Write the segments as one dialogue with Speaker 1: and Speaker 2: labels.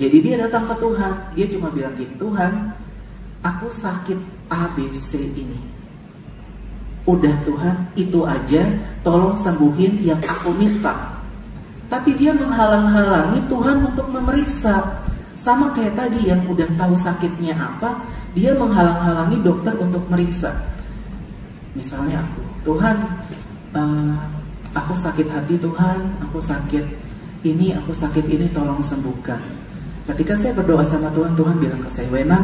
Speaker 1: Jadi dia datang ke Tuhan, dia cuma bilang gini, Tuhan, aku sakit ABC ini. Udah Tuhan, itu aja, tolong sembuhin yang aku minta. Tapi dia menghalang-halangi Tuhan untuk memeriksa. Sama kayak tadi yang udah tahu sakitnya apa, dia menghalang-halangi dokter untuk meriksa. Misalnya aku, Tuhan, aku sakit hati Tuhan, aku sakit ini, tolong sembuhkan. Ketika saya berdoa sama Tuhan, Tuhan bilang ke saya, Wenan,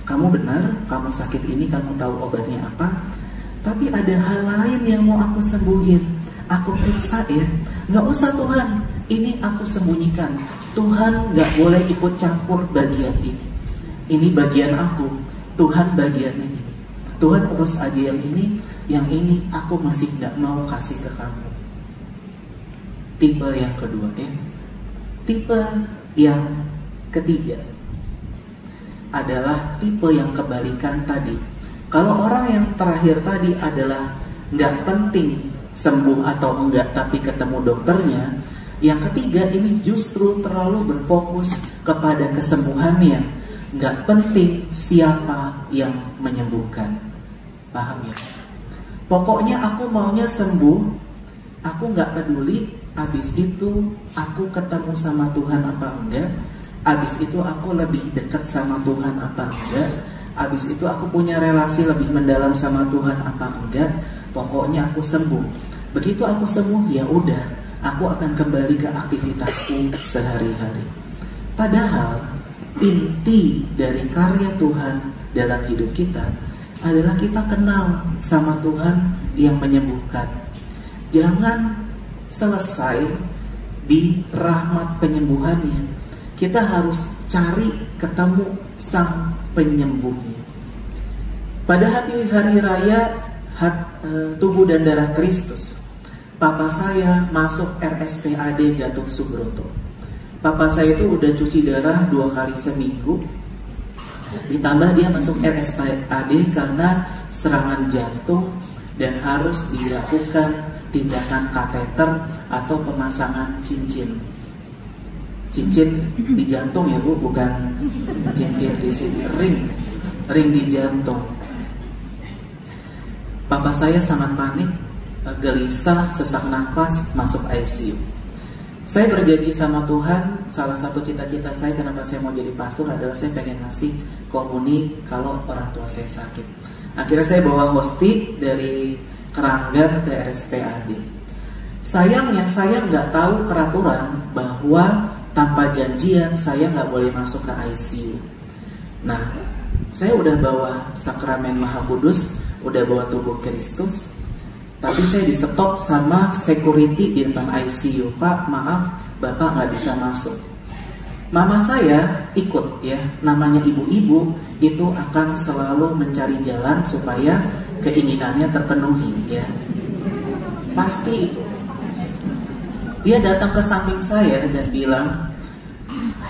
Speaker 1: kamu benar, kamu sakit ini, kamu tahu obatnya apa. Tapi ada hal lain yang mau aku sembuhin, aku periksa ya. Nggak usah Tuhan, ini aku sembunyikan. Tuhan nggak boleh ikut campur bagian ini. Ini bagian aku, Tuhan bagian ini. Tuhan urus aja yang ini aku masih nggak mau kasih ke kamu. Tipe yang kedua ya. Tipe yang ketiga adalah tipe yang kebalikan tadi. Kalau orang yang terakhir tadi adalah nggak penting sembuh atau enggak tapi ketemu dokternya, yang ketiga ini justru terlalu berfokus kepada kesembuhannya. Nggak penting siapa yang menyembuhkan. Paham ya? Pokoknya aku maunya sembuh, aku nggak peduli. Abis itu aku ketemu sama Tuhan apa enggak, abis itu aku lebih dekat sama Tuhan apa enggak, abis itu aku punya relasi lebih mendalam sama Tuhan apa enggak. Pokoknya aku sembuh. Begitu aku sembuh, ya udah, aku akan kembali ke aktivitasku sehari-hari. Padahal inti dari karya Tuhan dalam hidup kita adalah kita kenal sama Tuhan yang menyembuhkan. Jangan selesai di rahmat penyembuhannya, kita harus cari ketemu sang penyembuhnya. Pada hari raya tubuh dan darah Kristus, papa saya masuk RSPAD Gatot Subroto. Papa saya itu udah cuci darah 2 kali seminggu, ditambah dia masuk RSPAD karena serangan jantung dan harus dilakukan tindakan kateter atau pemasangan cincin di jantung ya Bu, bukan cincin di sini, ring di jantung. Papa saya sangat panik, gelisah, sesak nafas, masuk ICU. Saya berjanji sama Tuhan, salah satu cita-cita saya kenapa saya mau jadi pastor adalah saya pengen ngasih komuni kalau orang tua saya sakit. Akhirnya saya bawa hosti dari Keranggan ke RSPAD. Sayangnya saya nggak tahu peraturan bahwa tanpa janjian saya nggak boleh masuk ke ICU. Nah, saya udah bawa sakramen Maha Kudus, udah bawa tubuh Kristus, tapi saya di stop sama security di depan ICU. Pak, maaf, Bapak nggak bisa masuk. Mama saya ikut ya, namanya ibu-ibu itu akan selalu mencari jalan supaya keinginannya terpenuhi ya. Pasti itu. Dia datang ke samping saya dan bilang,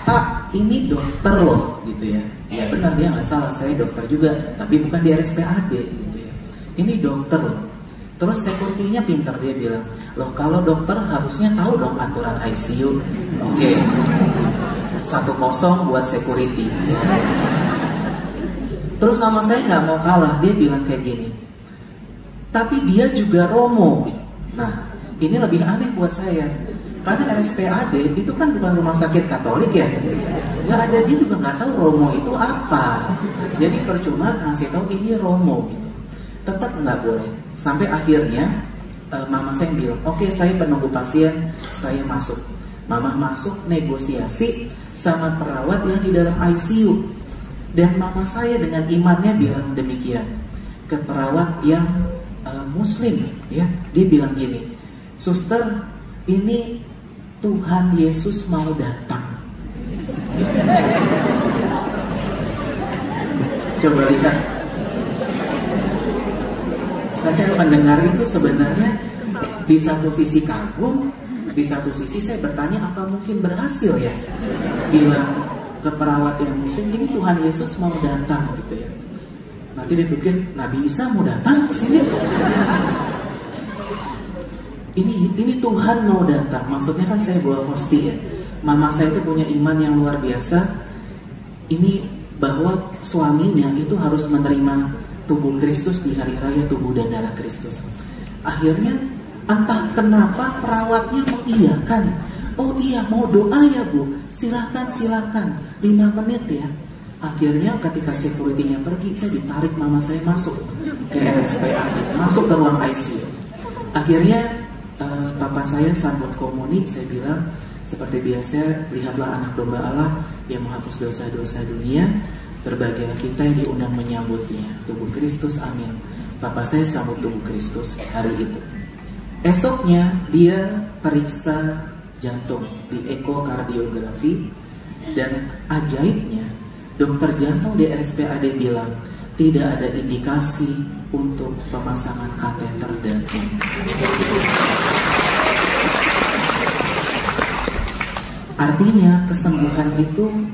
Speaker 1: Pak, ini dokter loh gitu ya. Ya benar, dia nggak salah, saya dokter juga, tapi bukan di RSPAD gitu ya. Ini dokter loh. Terus security-nya pintar, dia bilang, loh kalau dokter harusnya tahu dong aturan ICU. Oke. 1-0 buat security ya. Terus mama saya nggak mau kalah, dia bilang kayak gini, tapi dia juga Romo. Nah, ini lebih aneh buat saya, karena RSPAD itu kan bukan rumah sakit Katolik ya. Nggak ada, dia juga nggak tahu Romo itu apa. Jadi percuma ngasih tahu ini Romo gitu. Tetap nggak boleh. Sampai akhirnya mama saya bilang, oke, saya penunggu pasien, saya masuk. Mama masuk, negosiasi sama perawat yang di dalam ICU. Dan mama saya dengan imannya bilang demikian ke perawat yang Muslim ya. Dia bilang gini, suster, ini Tuhan Yesus mau datang. Coba lihat. Saya mendengar itu sebenarnya di satu sisi kagum, di satu sisi saya bertanya apa mungkin berhasil ya. Bilang ke perawat yang Muslim, ini Tuhan Yesus mau datang gitu ya. Nanti dipikir Nabi Isa mau datang ke sini. Ini Tuhan mau datang. Maksudnya kan saya bawa hosti ya. mama saya itu punya iman yang luar biasa. Ini bahwa suaminya itu harus menerima tubuh Kristus di hari raya tubuh dan darah Kristus. Akhirnya entah kenapa perawatnya mengiyakan. Oh iya, mau doa ya Bu, silakan 5 menit ya. Akhirnya ketika security-nya pergi, saya ditarik mama saya masuk ke RSPAD, masuk ke ruang ICU. Akhirnya papa saya sambut komuni, saya bilang seperti biasa, lihatlah anak domba Allah yang menghapus dosa-dosa dunia, berbahagialah kita yang diundang menyambutnya. Tubuh Kristus, amin. Papa saya sambut tubuh Kristus hari itu. Esoknya dia periksa jantung di ekokardiografi, dan ajaibnya dokter jantung di RSPAD bilang tidak ada indikasi untuk pemasangan kateter jantung. Artinya kesembuhan itu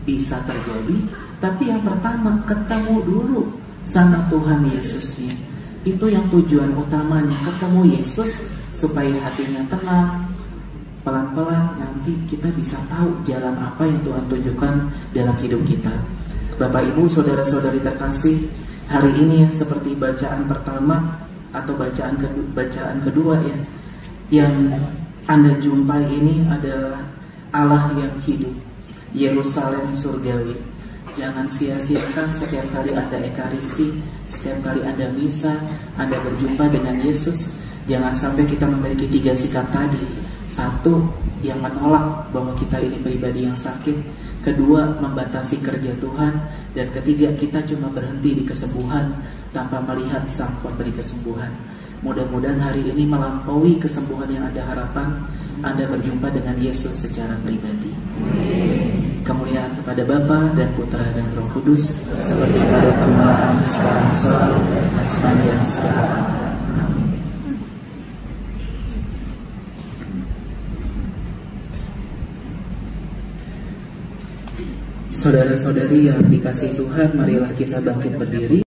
Speaker 1: bisa terjadi, tapi yang pertama ketemu dulu sama Tuhan Yesusnya. Itu yang tujuan utamanya, ketemu Yesus supaya hatinya tenang. Pelan-pelan nanti kita bisa tahu jalan apa yang Tuhan tunjukkan dalam hidup kita. Bapak Ibu, saudara-saudari terkasih, hari ini seperti bacaan pertama atau bacaan kedua ya, yang Anda jumpai ini adalah Allah yang hidup, Yerusalem surgawi. Jangan sia-siakan setiap kali Anda ekaristi, setiap kali Anda misa, Anda berjumpa dengan Yesus. Jangan sampai kita memiliki 3 sikap tadi. 1, yang menolak bahwa kita ini pribadi yang sakit. 2, membatasi kerja Tuhan. Dan 3, kita cuma berhenti di kesembuhan tanpa melihat Sang Pemberi kesembuhan. Mudah-mudahan hari ini melampaui kesembuhan yang Anda harapkan, Anda berjumpa dengan Yesus secara pribadi. Kemuliaan kepada Bapa dan Putra dan Roh Kudus, seperti pada permulaan, sekarang, selalu, dan sepanjang segala abad. Amin. Saudara-saudari yang dikasihi Tuhan, marilah kita bangkit berdiri.